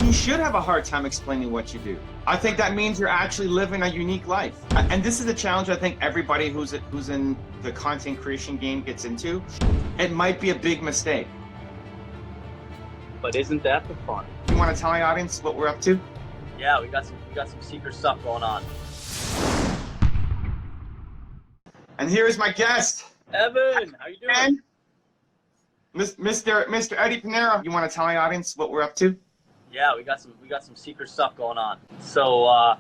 you should have a hard time explaining what you do. I think that means you're actually living a unique life. And this is a challenge I think everybody who's in the content creation game gets into. It might be a big mistake. But isn't that the fun? You want to tell my audience what we're up to? Yeah, we got some secret stuff going on. And here is my guest. Evan, how you doing? And Mr. Eddie Pinero. You want to tell my audience what we're up to? Yeah, we got some secret stuff going on. So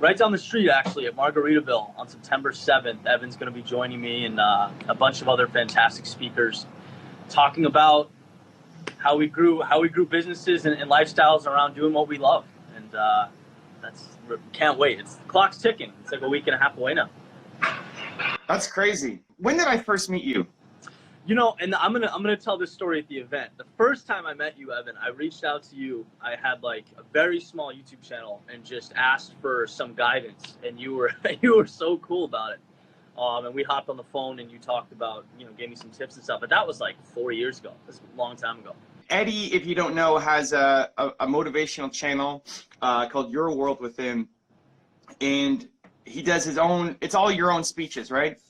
right down the street, actually, at Margaritaville on September 7th, Evan's going to be joining me and a bunch of other fantastic speakers, talking about how we grew businesses and lifestyles around doing what we love. And can't wait. The clock's ticking. It's like a week and a half away now. That's crazy. When did I first meet you? You know, and I'm gonna tell this story at the event. The first time I met you, Evan, I reached out to you. I had like a very small YouTube channel and just asked for some guidance, and you were so cool about it. And we hopped on the phone and you talked about, gave me some tips and stuff. But that was like 4 years ago. That's a long time ago. Eddie, if you don't know, has a motivational channel called Your World Within, and he does his own. It's all your own speeches, right?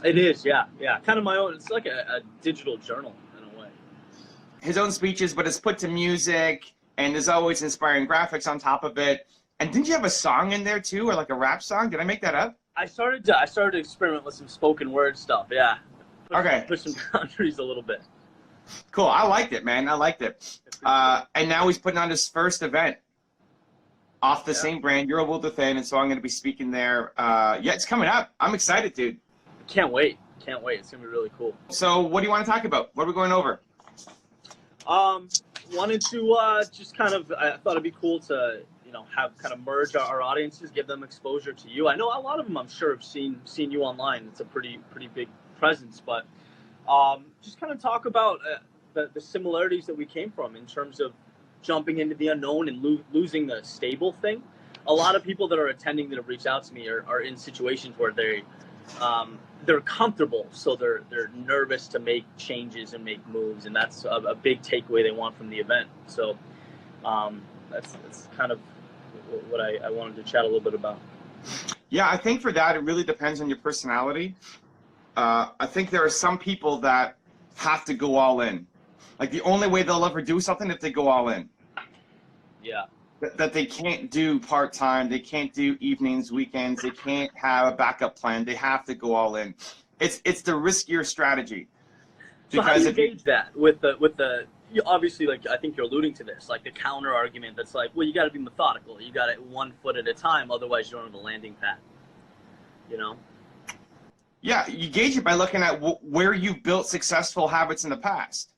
It is, yeah. Kind of my own. It's like a digital journal in a way. His own speeches, but it's put to music, and there's always inspiring graphics on top of it. And didn't you have a song in there too, or like a rap song? Did I make that up? I started to experiment with some spoken word stuff. Yeah. Push some boundaries a little bit. Cool. I liked it, man. I liked it. And now he's putting on his first event off the same brand, Your World Within, and so I'm going to be speaking there. Yeah, it's coming up. I'm excited, dude. Can't wait. It's gonna be really cool. So what do you want to talk about? What are we going over? Wanted to just kind of, I thought it'd be cool to, have kind of merge our audiences, give them exposure to you. I know a lot of them, I'm sure, have seen you online. It's a pretty big presence, but just kind of talk about the similarities that we came from in terms of jumping into the unknown and losing the stable thing. A lot of people that are attending that have reached out to me are in situations where they're comfortable, so they're nervous to make changes and make moves, and that's a big takeaway they want from the event. So that's kind of what I wanted to chat a little bit about. Yeah, I think for that, it really depends on your personality. I think there are some people that have to go all in. Like the only way they'll ever do something if they go all in. Yeah. That they can't do part-time, they can't do evenings, weekends, they can't have a backup plan. They have to go all in. It's the riskier strategy. So how do you gauge that with the obviously, like, I think you're alluding to this, like the counter argument that's like, well, you got to be methodical. You got it 1 foot at a time, otherwise you don't have a landing pad. Yeah, you gauge it by looking at where you've built successful habits in the past.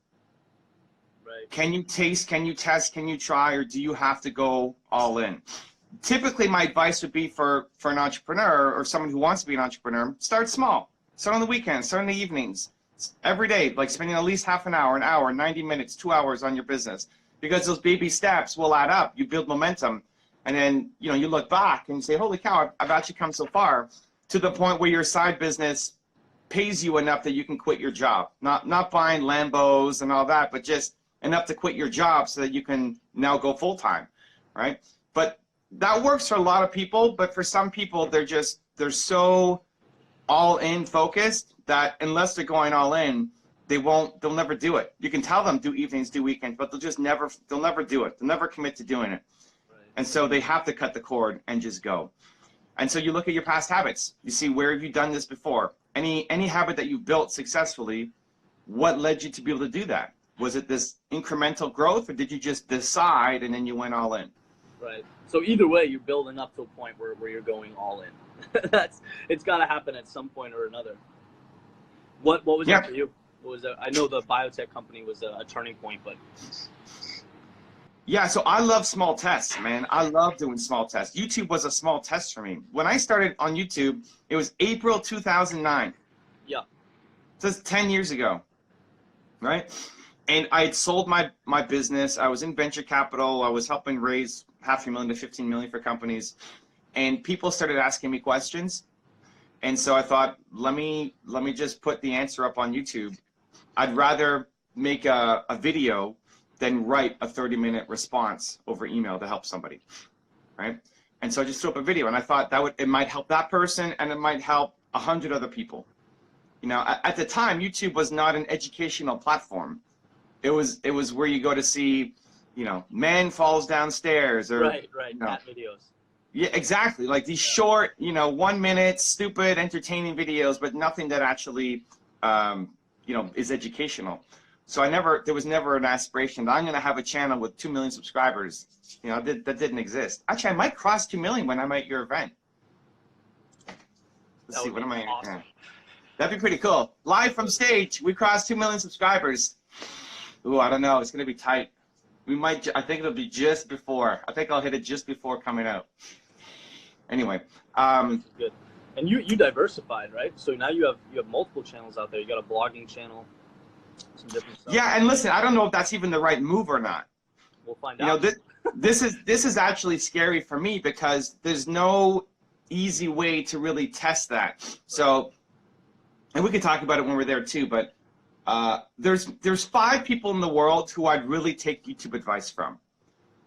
Right. Can you taste, can you test, can you try, or do you have to go all in? Typically, my advice would be for an entrepreneur or someone who wants to be an entrepreneur, start small. Start on the weekends, start in the evenings, every day, like spending at least half an hour, 90 minutes, 2 hours on your business. Because those baby steps will add up. You build momentum. And then, you look back and you say, holy cow, I've actually come so far, to the point where your side business pays you enough that you can quit your job. Not buying Lambos and all that, but just enough to quit your job so that you can now go full-time, right? But that works for a lot of people, but for some people, they're so all-in focused that unless they're going all in, they'll never do it. You can tell them do evenings, do weekends, but they'll never do it. They'll never commit to doing it. Right. And so they have to cut the cord and just go. And so you look at your past habits. You see, where have you done this before? Any habit that you built successfully, what led you to be able to do that? Was it this incremental growth, or did you just decide and then you went all in? Right. So either way, you're building up to a point where you're going all in. It's got to happen at some point or another. What was that for you? What was that? I know the biotech company was a turning point, but. Yeah, so I love small tests, man. I love doing small tests. YouTube was a small test for me. When I started on YouTube, it was April 2009. Yeah. So it's 10 years ago, right? And I had sold my business. I was in venture capital. I was helping raise $500,000 to $15 million for companies. And people started asking me questions. And so I thought, let me just put the answer up on YouTube. I'd rather make a video than write a 30-minute response over email to help somebody, right? And so I just threw up a video, and I thought it might help that person, and it might help 100 other people. You know, at the time, YouTube was not an educational platform. It was where you go to see, you know, man falls downstairs, or right, you know, cat videos. yeah, exactly, like these short, you know, 1 minute, stupid, entertaining videos, but nothing that actually, you know, is educational. So there was never an aspiration that I'm going to have a channel with 2 million subscribers. You know, that didn't exist. Actually, I might cross 2 million when I'm at your event. Let's see, what am I? Awesome. Yeah. That'd be pretty cool. Live from stage, we crossed 2 million subscribers. Ooh, I don't know. It's going to be tight. We might. I think it'll be just before. I think I'll hit it just before coming out. Anyway. Good. And you diversified, right? So now you have multiple channels out there. You got a blogging channel, some different stuff. Yeah, and listen, I don't know if that's even the right move or not. We'll find out. You know, this this is actually scary for me because there's no easy way to really test that. So, and we can talk about it when we're there too. But there's 5 people in the world who I'd really take YouTube advice from.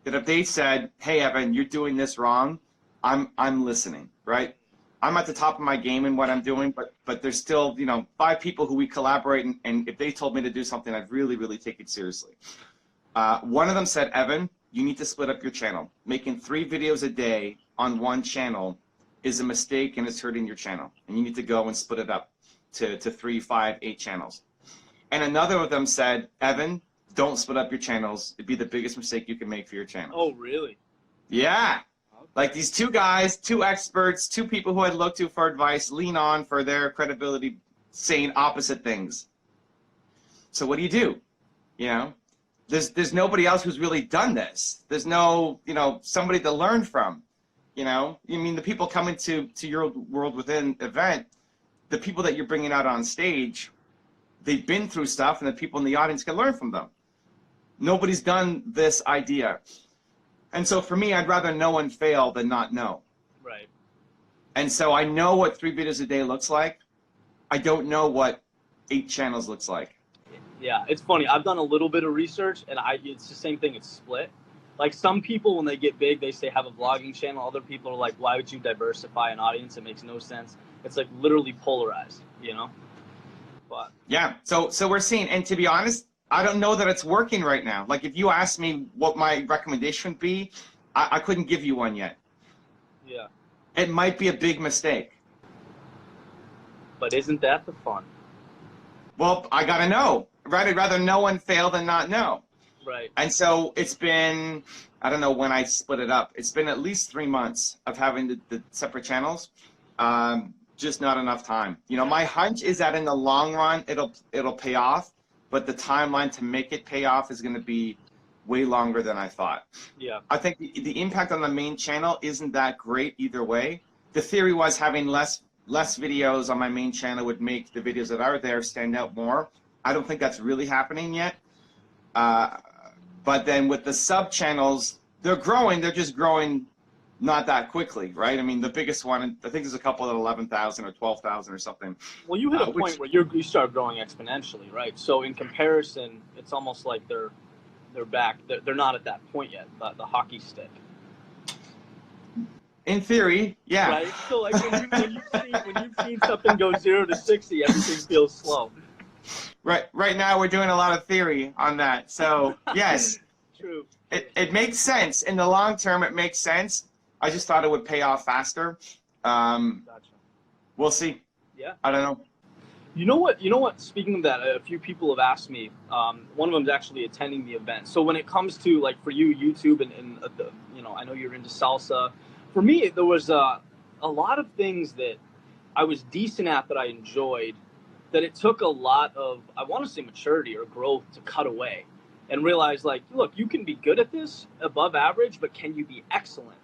That if they said, "Hey, Evan, you're doing this wrong," I'm listening, right? I'm at the top of my game in what I'm doing, but there's still, you know, 5 people who we collaborate, and if they told me to do something, I'd really, really take it seriously. One of them said, "Evan, you need to split up your channel. Making 3 videos a day on one channel is a mistake, and it's hurting your channel. And you need to go and split it up to 3, 5, 8 channels." And another of them said, "Evan, don't split up your channels. It'd be the biggest mistake you can make for your channel." Oh, really? Yeah. Like these 2 guys, 2 experts, 2 people who I'd look to for advice, lean on for their credibility, saying opposite things. So what do? You know, there's nobody else who's really done this. There's no, you know, somebody to learn from. You know, I mean, the people coming to your World Within event, the people that you're bringing out on stage, they've been through stuff, and the people in the audience can learn from them. Nobody's done this idea. And so for me, I'd rather know and fail than not know. Right. And so I know what 3 videos a day looks like. I don't know what 8 channels looks like. Yeah, it's funny. I've done a little bit of research, and it's the same thing. It's split. Like, some people, when they get big, they say have a vlogging channel. Other people are like, why would you diversify an audience? It makes no sense. It's like literally polarized, you know? But yeah, so we're seeing, and to be honest, I don't know that it's working right now. Like, if you asked me what my recommendation would be, I couldn't give you one yet. yeah. It might be a big mistake. But isn't that the fun? Well, I gotta know. I'd rather know and fail than not know. Right. And so it's been, I don't know when I split it up. It's been at least 3 months of having the separate channels. Just not enough time. You know, my hunch is that in the long run, it'll pay off, but the timeline to make it pay off is going to be way longer than I thought. Yeah. I think the impact on the main channel isn't that great either way. The theory was having less videos on my main channel would make the videos that are there stand out more. I don't think that's really happening yet. But then with the sub channels, they're growing. They're just growing not that quickly, right? I mean, the biggest one, I think there's a couple at 11,000 or 12,000 or something. Well, you hit a point where you start growing exponentially, right? So in comparison, it's almost like they're back. They're not at that point yet, the hockey stick. In theory, yeah. Right? So like when you've seen something go 0 to 60, everything feels slow. Right now we're doing a lot of theory on that. So yes, True. It makes sense. In the long term, it makes sense. I just thought it would pay off faster. Gotcha. We'll see. Yeah. I don't know. You know what? Speaking of that, a few people have asked me. One of them is actually attending the event. So when it comes to, like, for you, YouTube and you know, I know you're into salsa. For me, there was a lot of things that I was decent at that I enjoyed, that it took a lot of, I want to say, maturity or growth to cut away and realize, like, look, you can be good at this, above average, but can you be excellent?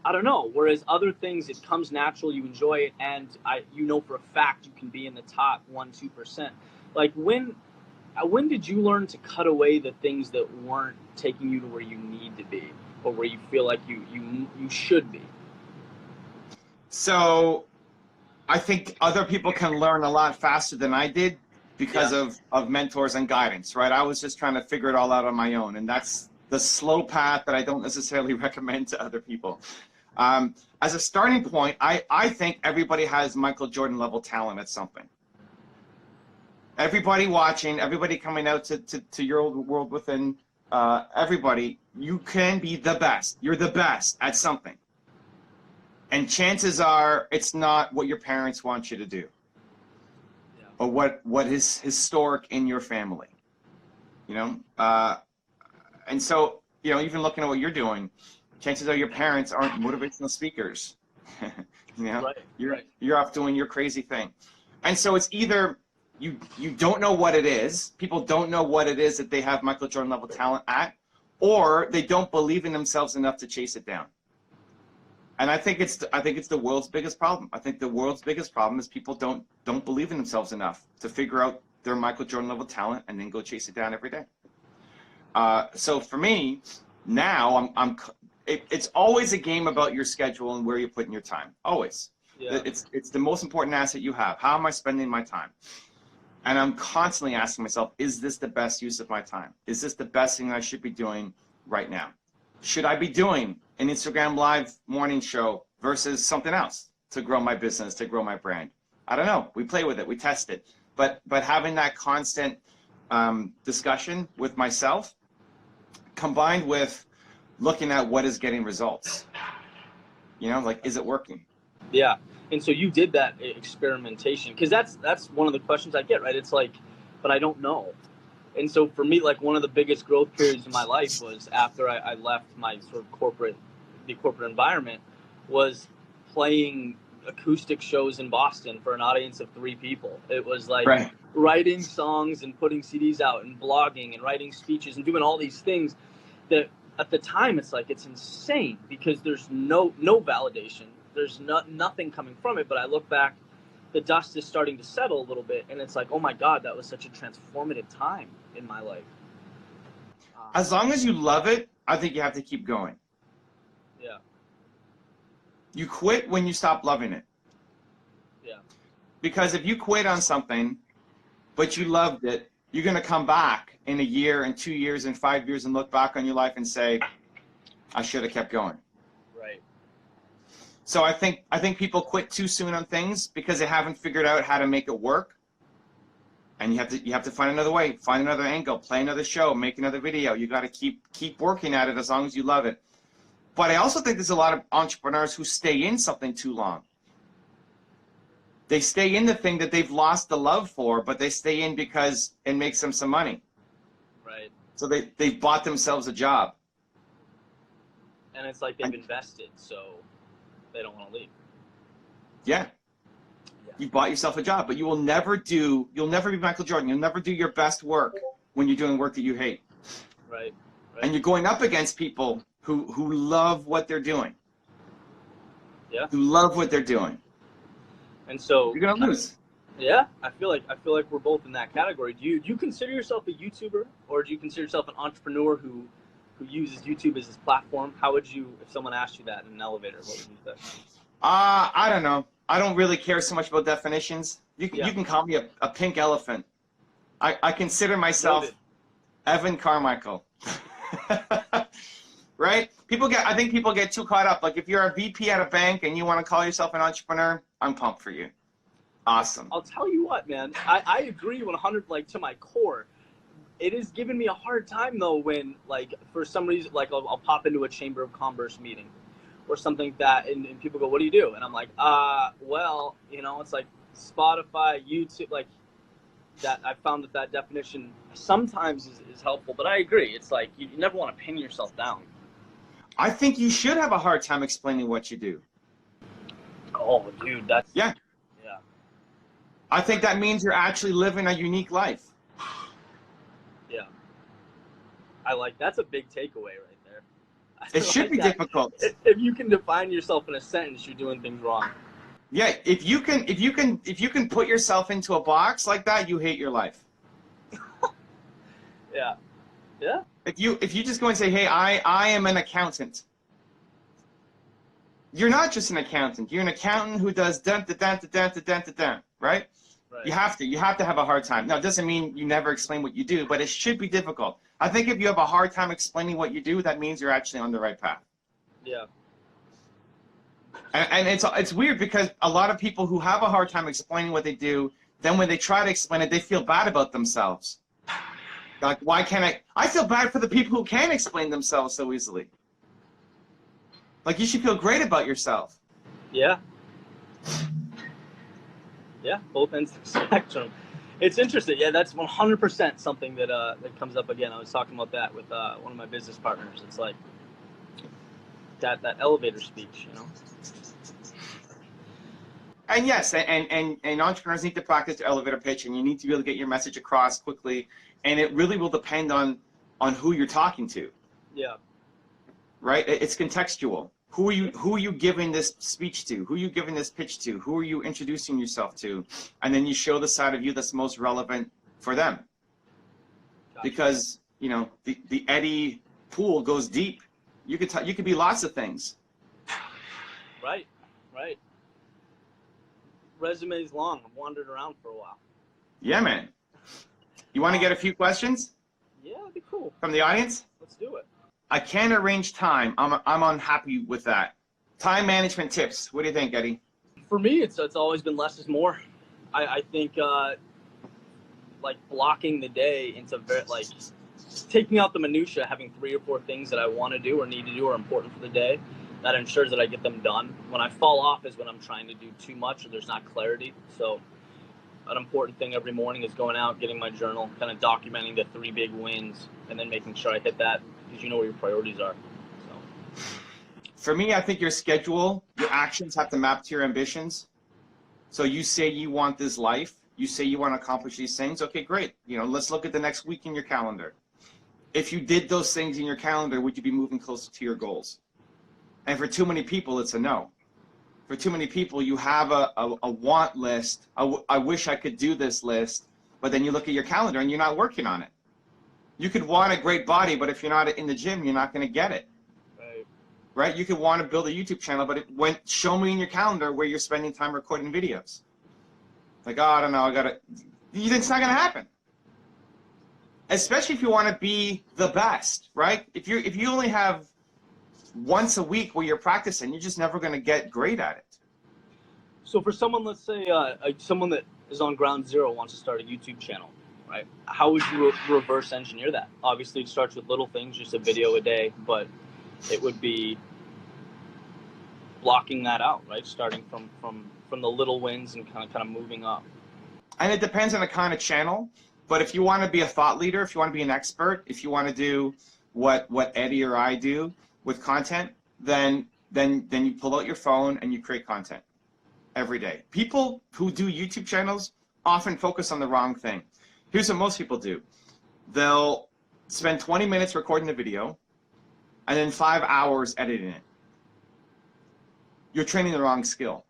I don't know. Whereas other things, it comes natural, you enjoy it, and you know for a fact you can be in the top 1-2%. Like, when did you learn to cut away the things that weren't taking you to where you need to be, or where you feel like you should be? So I think other people can learn a lot faster than I did because of mentors and guidance, right? I was just trying to figure it all out on my own, and that's the slow path that I don't necessarily recommend to other people. As a starting point, I think everybody has Michael Jordan level talent at something. Everybody watching, everybody coming out to your world within, everybody, you can be the best. You're the best at something. And chances are it's not what your parents want you to do, or what is historic in your family, you know? And so, you know, even looking at what you're doing, chances are your parents aren't motivational speakers. You know, you're off doing your crazy thing. And so it's either you don't know what it is, people don't know what it is that they have Michael Jordan level talent at, or they don't believe in themselves enough to chase it down. And I think it's the world's biggest problem. I think the world's biggest problem is people don't believe in themselves enough to figure out their Michael Jordan level talent and then go chase it down every day. So for me, now it's always a game about your schedule and where you're putting your time. Always. Yeah. It's the most important asset you have. How am I spending my time? And I'm constantly asking myself, is this the best use of my time? Is this the best thing I should be doing right now? Should I be doing an Instagram Live morning show versus something else to grow my business, to grow my brand? I don't know. We play with it. We test it. But having that constant discussion with myself, combined with looking at what is getting results, you know, like, is it working? Yeah. And so you did that experimentation, because that's one of the questions I get, right? It's like, but I don't know. And so for me, like, one of the biggest growth periods in my life was after I left my sort of corporate environment, was playing acoustic shows in Boston for an audience of 3 people. It was like writing songs and putting CDs out and blogging and writing speeches and doing all these things that at the time it's like, it's insane because there's no validation. There's nothing coming from it. But I look back, the dust is starting to settle a little bit, and it's like, oh my God, that was such a transformative time in my life. As long as you love it, I think you have to keep going. Yeah. You quit when you stop loving it. Yeah. Because if you quit on something, but you loved it, you're going to come back in a year and 2 years and 5 years and look back on your life and say, I should have kept going. Right. So I think people quit too soon on things because they haven't figured out how to make it work. And you have to find another way, find another angle, play another show, make another video. You got to keep working at it as long as you love it. But I also think there's a lot of entrepreneurs who stay in something too long. They stay in the thing that they've lost the love for, but they stay in because it makes them some money. Right. So they've bought themselves a job. And it's like they've invested, so they don't want to leave. Yeah. You bought yourself a job, but you'll never be Michael Jordan. You'll never do your best work when you're doing work that you hate. Right. And you're going up against people who love what they're doing. Yeah. Who love what they're doing. And so you're gonna lose. Yeah, I feel like we're both in that category. Do you consider yourself a YouTuber, or do you consider yourself an entrepreneur who uses YouTube as his platform? How would you, if someone asked you that in an elevator, what would you say? I don't know. I don't really care so much about definitions. You can call me a pink elephant. I consider myself Evan Carmichael. Right? I think people get too caught up. Like, if you're a VP at a bank and you want to call yourself an entrepreneur, I'm pumped for you. Awesome. I'll tell you what, man. I agree 100, like, to my core. It is giving me a hard time, though, when, like, for some reason, like, I'll pop into a Chamber of Commerce meeting or something like that, and people go, what do you do? And I'm like, well, you know, it's like Spotify, YouTube, like, that. I found that definition sometimes is helpful, but I agree. It's like, you never want to pin yourself down. I think you should have a hard time explaining what you do. Oh, dude, that's... Yeah. Yeah. I think that means you're actually living a unique life. Yeah. That's a big takeaway right there. It should be difficult. If you can define yourself in a sentence, you're doing things wrong. Yeah, if you can put yourself into a box like that, you hate your life. Yeah. Yeah. If you just go and say, hey, I am an accountant. You're not just an accountant. You're an accountant who does dun da dun da dun da dun da dun, right? You have to. You have to have a hard time. Now, it doesn't mean you never explain what you do, but it should be difficult. I think if you have a hard time explaining what you do, that means you're actually on the right path. Yeah. And it's weird because a lot of people who have a hard time explaining what they do, then when they try to explain it, they feel bad about themselves. Like, why can't I feel bad for the people who can explain themselves so easily. Like, you should feel great about yourself. Yeah. Yeah, both ends of the spectrum. It's interesting. Yeah, that's 100% something that that comes up again. I was talking about that with one of my business partners. It's like that elevator speech, you know. And yes, and entrepreneurs need to practice their elevator pitch, and you need to be able to get your message across quickly. And it really will depend on who you're talking to. Yeah. Right? It's contextual. Who are you giving this speech to? Who are you giving this pitch to? Who are you introducing yourself to? And then you show the side of you that's most relevant for them. Gotcha. Because, you know, the eddy pool goes deep. You could be lots of things. Right. Right. Resume's long. I've wandered around for a while. Yeah, man. You want to get a few questions? Yeah, that'd be cool. From the audience? Let's do it. I can't arrange time. I'm unhappy with that. Time management tips. What do you think, Eddie? For me, it's always been less is more. I think like blocking the day into like taking out the minutia, having 3 or 4 things that I want to do or need to do or important for the day. That ensures that I get them done. When I fall off is when I'm trying to do too much or there's not clarity. So an important thing every morning is going out, getting my journal, kind of documenting the 3 big wins, and then making sure I hit that because you know where your priorities are. So. For me, I think your schedule, your actions have to map to your ambitions. So you say you want this life. You say you want to accomplish these things. Okay, great. You know, let's look at the next week in your calendar. If you did those things in your calendar, would you be moving closer to your goals? And for too many people, it's a no. For too many people, you have a want list, I wish I could do this list, but then you look at your calendar and you're not working on it. You could want a great body, but if you're not in the gym, you're not going to get it. Right? You could want to build a YouTube channel, but show me in your calendar where you're spending time recording videos. Like, oh, I don't know, it's not going to happen. Especially if you want to be the best, right? If you only have once a week where you're practicing, you're just never going to get great at it. So for someone, let's say someone that is on ground zero wants to start a YouTube channel, right? How would you reverse engineer that? Obviously, it starts with little things, just a video a day, but it would be blocking that out, right? Starting from the little wins and kind of moving up. And it depends on the kind of channel. But if you want to be a thought leader, if you want to be an expert, if you want to do what Eddie or I do with content, then you pull out your phone and you create content every day. People who do YouTube channels often focus on the wrong thing. Here's what most people do. They'll spend 20 minutes recording the video and then 5 hours editing it. You're training the wrong skill.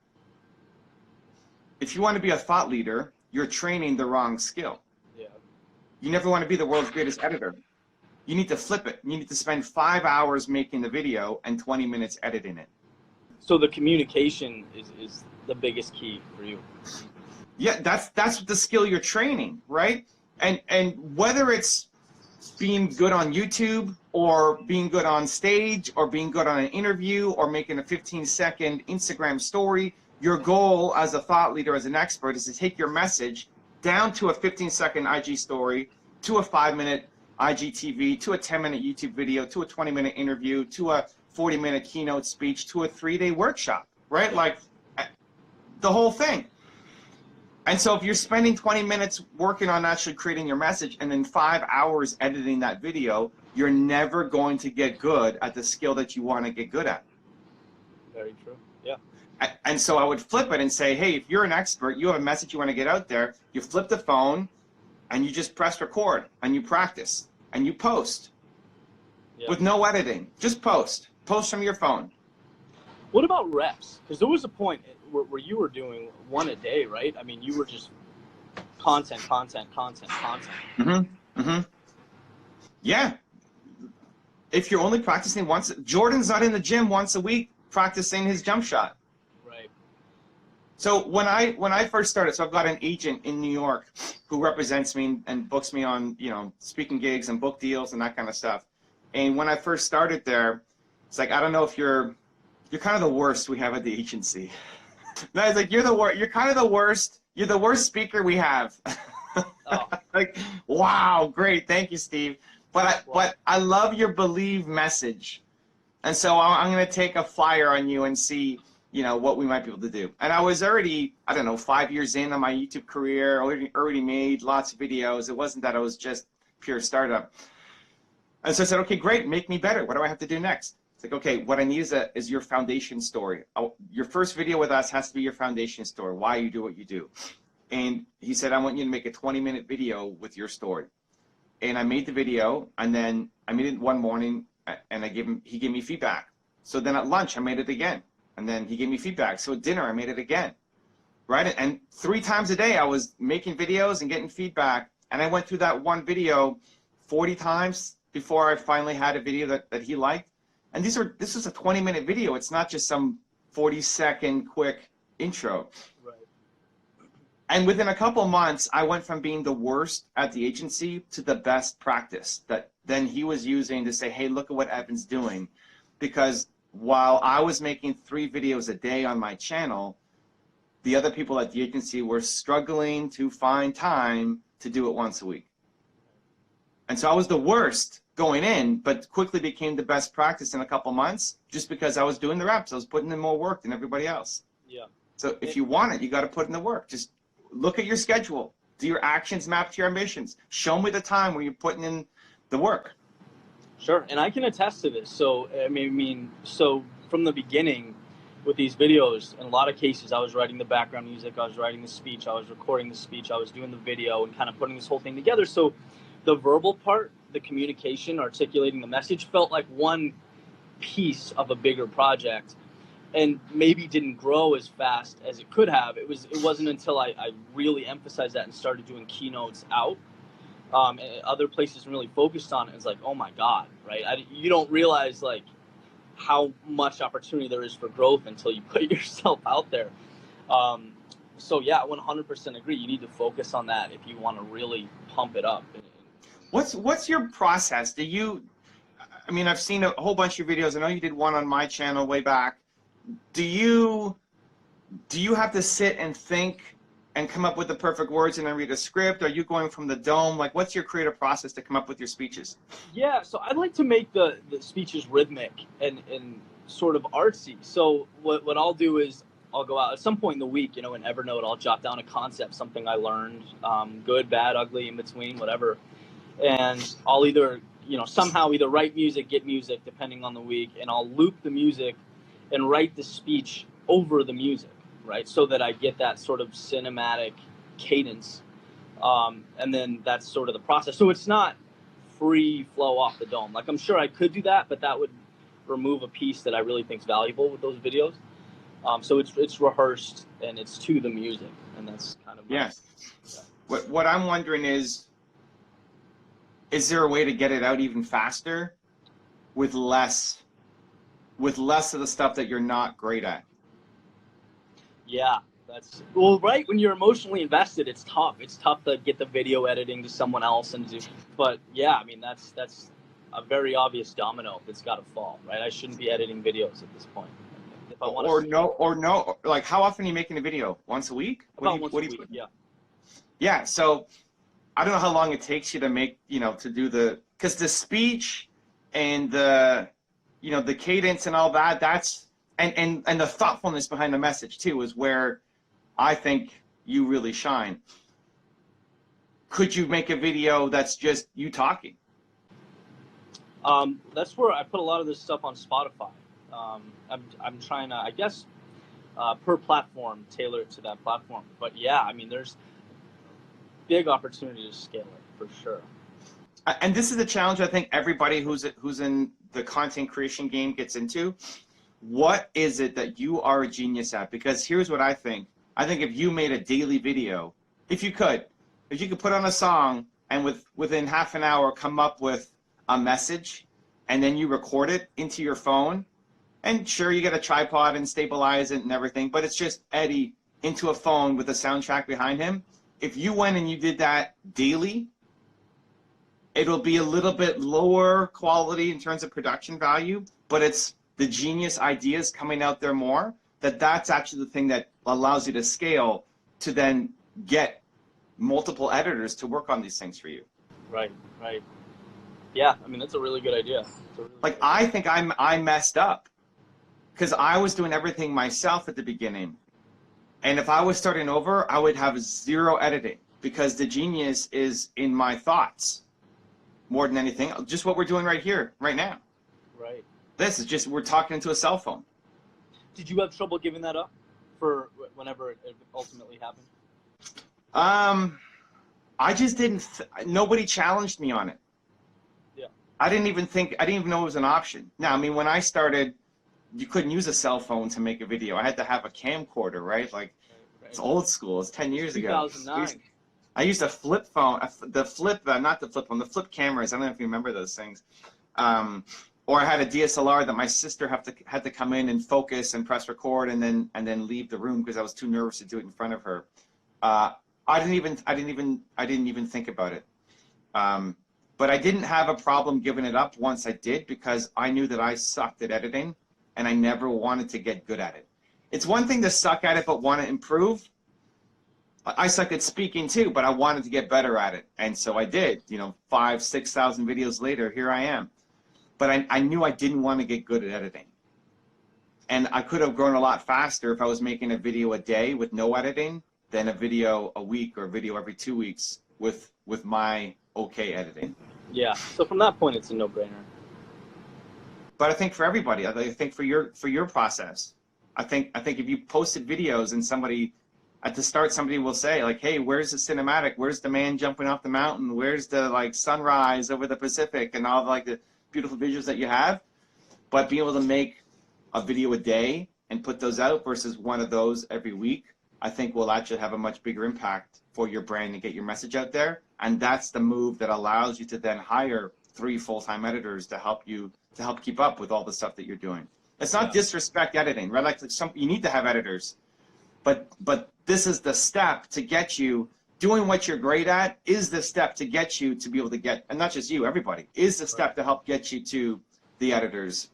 If you want to be a thought leader, you're training the wrong skill. Yeah. You never want to be the world's greatest editor. You need to flip it. You need to spend 5 hours making the video and 20 minutes editing it. So the communication is the biggest key for you. Yeah, that's the skill you're training, right? And whether it's being good on YouTube or being good on stage or being good on an interview or making a 15-second Instagram story, your goal as a thought leader, as an expert, is to take your message down to a 15-second IG story, to a 5-minute IGTV, to a 10-minute YouTube video, to a 20-minute interview, to a 40-minute keynote speech, to a 3-day workshop, right? Like the whole thing. And so if you're spending 20 minutes working on actually creating your message and then 5 hours editing that video, you're never going to get good at the skill that you want to get good at. Very true. Yeah. And so I would flip it and say, hey, if you're an expert, you have a message you want to get out there, you flip the phone and you just press record and you practice and you post with no editing. Just post. Post from your phone. What about reps? Because there was a point where you were doing one a day, right? I mean, you were just content. Yeah. If you're only practicing once, Jordan's not in the gym once a week practicing his jump shot. Right. So when I first started, so I've got an agent in New York who represents me and books me on, you know, speaking gigs and book deals and that kind of stuff. And when I first started there, it's like, I don't know if you're kind of the worst we have at the agency. No, it's like, you're kind of the worst. You're the worst speaker we have. Oh. Like, wow, great, thank you, Steve. But I love your believe message, and so I'm going to take a flyer on you and see, you know, what we might be able to do. And I was already, I don't know, 5 years in on my YouTube career, already made lots of videos. It wasn't that I was just pure startup. And so I said, okay, great, make me better. What do I have to do next? It's like, okay, what I need is your foundation story. Your first video with us has to be your foundation story, why you do what you do. And he said, I want you to make a 20-minute video with your story. And I made the video, and then I made it one morning, and he gave me feedback. So then at lunch, I made it again, and then he gave me feedback. So at dinner, I made it again, right? And 3 times a day, I was making videos and getting feedback, and I went through that one video 40 times before I finally had a video that he liked. And this was a 20-minute video. It's not just some 40-second quick intro. Right. And within a couple of months, I went from being the worst at the agency to the best practice that then he was using to say, hey, look at what Evan's doing. Because while I was making 3 videos a day on my channel, the other people at the agency were struggling to find time to do it once a week. And so I was the worst going in, but quickly became the best practice in a couple months just because I was doing the reps. I was putting in more work than everybody else. Yeah. So if you want it, you got to put in the work. Just look at your schedule. Do your actions map to your ambitions? Show me the time where you're putting in the work. Sure, and I can attest to this. So so from the beginning with these videos, in a lot of cases, I was writing the background music, I was writing the speech, I was recording the speech, I was doing the video, and kind of putting this whole thing together. So the verbal part, the communication, articulating the message, felt like one piece of a bigger project, and maybe didn't grow as fast as it could have. It wasn't until I really emphasized that and started doing keynotes out, and other places really focused on it. It's like, oh my God, right? You don't realize like how much opportunity there is for growth until you put yourself out there. So yeah, 100% agree. You need to focus on that if you want to really pump it up. What's your process? I mean, I've seen a whole bunch of videos. I know you did one on my channel way back. Do you have to sit and think and come up with the perfect words and then read a script? Are you going from the dome? Like, what's your creative process to come up with your speeches? Yeah, so I like to make the speeches rhythmic and sort of artsy. So what I'll do is I'll go out at some point in the week, you know, in Evernote, I'll jot down a concept, something I learned, good, bad, ugly, in between, whatever. And I'll either, you know, somehow either write music, get music, depending on the week, and I'll loop the music and write the speech over the music, right? So that I get that sort of cinematic cadence. And then that's sort of the process. So it's not free flow off the dome. Like, I'm sure I could do that, but that would remove a piece that I really think is valuable with those videos. So it's rehearsed and it's to the music, and that's kind of yes. Yeah. What I'm wondering is there a way to get it out even faster with less of the stuff that you're not great at? Yeah, right. When you're emotionally invested, it's tough. It's tough to get the video editing to someone else but yeah, I mean, that's a very obvious domino that's got to fall, right? I shouldn't be editing videos at this point. If I want no. Like, how often are you making a video? Once a week? About once a week, yeah. Yeah, so I don't know how long it takes you to make, you know, to do because the speech and the, you know, the cadence and all that, and the thoughtfulness behind the message too is where I think you really shine. Could you make a video that's just you talking? That's where I put a lot of this stuff on Spotify. I'm trying to, I guess, per platform, tailor it to that platform. But yeah, I mean, there's big opportunity to scale it for sure. And this is the challenge I think everybody who's in the content creation game gets into. What is it that you are a genius at? Because here's what I think. I think if you made a daily video, if you could put on a song and within half an hour come up with a message, and then you record it into your phone, and sure, you get a tripod and stabilize it and everything, but it's just Eddie into a phone with a soundtrack behind him, if you went and you did that daily, it'll be a little bit lower quality in terms of production value, but it's the genius ideas coming out there more, that's actually the thing that allows you to scale to then get multiple editors to work on these things for you. Right. Yeah, I mean, that's a really good idea. Like, I think I messed up because I was doing everything myself at the beginning. And if I was starting over, I would have zero editing because the genius is in my thoughts more than anything. Just what we're doing right here, right now. Right. This is just, we're talking into a cell phone. Did you have trouble giving that up for whenever it ultimately happened? I just didn't, nobody challenged me on it. Yeah. I didn't even know it was an option. Now, I mean, when I started, you couldn't use a cell phone to make a video. I had to have a camcorder, right? Like, right. It's old school. It's 10 years ago. 2009. I used a flip phone, the flip cameras. I don't know if you remember those things. Or I had a DSLR that my sister had to come in and focus and press record and then leave the room because I was too nervous to do it in front of her. I didn't even think about it. But I didn't have a problem giving it up once I did because I knew that I sucked at editing and I never wanted to get good at it. It's one thing to suck at it but want to improve. I suck at speaking too, but I wanted to get better at it. And so I did, 5,000, 6,000 videos later, here I am. But I knew I didn't want to get good at editing. And I could have grown a lot faster if I was making a video a day with no editing than a video a week or a video every 2 weeks with my okay editing. Yeah, so from that point, it's a no-brainer. But I think for everybody, I think for your process, I think if you posted videos and somebody, at the start, somebody will say like, hey, where's the cinematic? Where's the man jumping off the mountain? Where's the like sunrise over the Pacific and all like the beautiful visuals that you have? But being able to make a video a day and put those out versus one of those every week, I think will actually have a much bigger impact for your brand and get your message out there. And that's the move that allows you to then hire 3 full-time editors to help keep up with all the stuff that you're doing. It's not disrespect editing, right? Like you need to have editors, but this is the step to get you doing what you're great at is the step to get you to be able to get, and not just you, everybody, is the step to help get you to the editors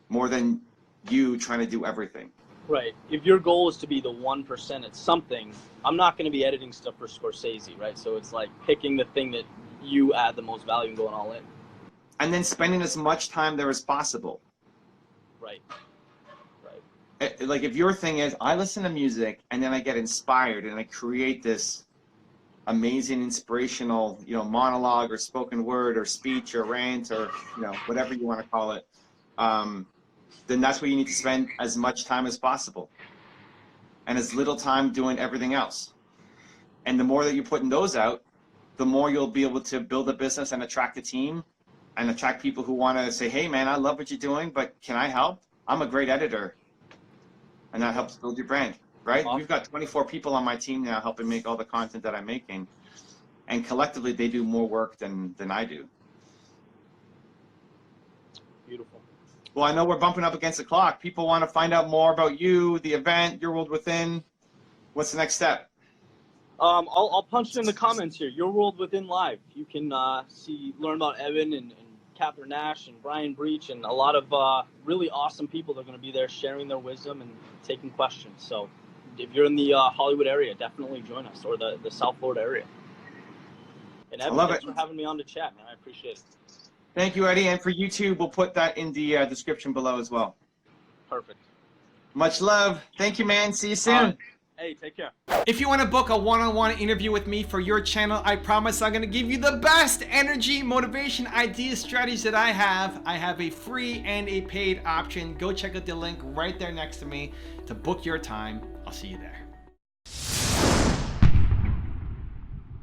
more than you trying to do everything. Right. If your goal is to be the 1% at something, I'm not going to be editing stuff for Scorsese, right? So it's like picking the thing that you add the most value and going all in. And then spending as much time there as possible. Right. Like if your thing is, I listen to music and then I get inspired and I create this amazing inspirational, monologue or spoken word or speech or rant or, whatever you want to call it, then that's where you need to spend as much time as possible and as little time doing everything else. And the more that you're putting those out, the more you'll be able to build a business and attract a team and attract people who want to say, hey man, I love what you're doing, but can I help? I'm a great editor. And that helps build your brand, right? Awesome. We've got 24 people on my team now helping make all the content that I'm making. And collectively, they do more work than I do. Beautiful. Well, I know we're bumping up against the clock. People want to find out more about you, the event, Your World Within. What's the next step? I'll punch it in the comments here. Your World Within Live. You can learn about Evan and Catherine Nash and Brian Breach and a lot of really awesome people that are going to be there sharing their wisdom and taking questions. So if you're in the Hollywood area, definitely join us, or the South Florida area. And Evan, thanks for having me on to chat, man. I appreciate it. Thank you, Eddie. And for YouTube, we'll put that in the description below as well. Perfect. Much love. Thank you, man. See you soon. Hey, take care. If you want to book a one-on-one interview with me for your channel, I promise I'm going to give you the best energy, motivation, ideas, strategies that I have. I have a free and a paid option. Go check out the link right there next to me to book your time. I'll see you there.